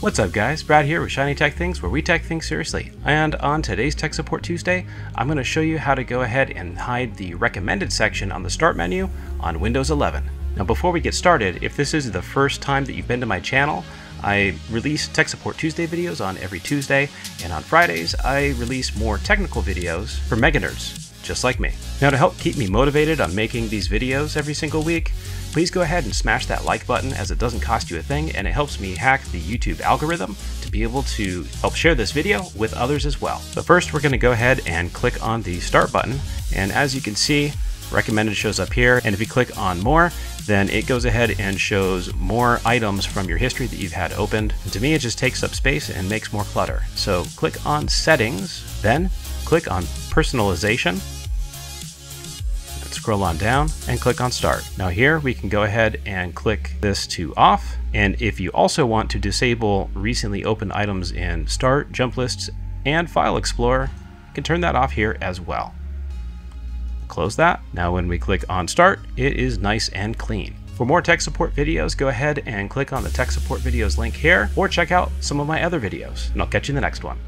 What's up guys, Brad here with Shiny Tech Things, where we tech things seriously. And on today's Tech Support Tuesday, I'm going to show you how to go ahead and hide the recommended section on the start menu on Windows 11. Now before we get started, if this is the first time that you've been to my channel, I release Tech Support Tuesday videos on every Tuesday, and on Fridays I release more technical videos for mega nerds, just like me. Now to help keep me motivated on making these videos every single week, please go ahead and smash that like button, as it doesn't cost you a thing and it helps me hack the YouTube algorithm to be able to help share this video with others as well. But first we're going to go ahead and click on the start button, and as you can see, recommended shows up here, and if you click on more, then it goes ahead and shows more items from your history that you've had opened. And to me, it just takes up space and makes more clutter. So click on settings, then click on personalization, scroll on down and click on start. Now here we can go ahead and click this to off, and if you also want to disable recently opened items in start, jump lists, and file explorer, you can turn that off here as well. Close that. Now when we click on start, it is nice and clean. For more tech support videos, go ahead and click on the tech support videos link here, or check out some of my other videos, and I'll catch you in the next one.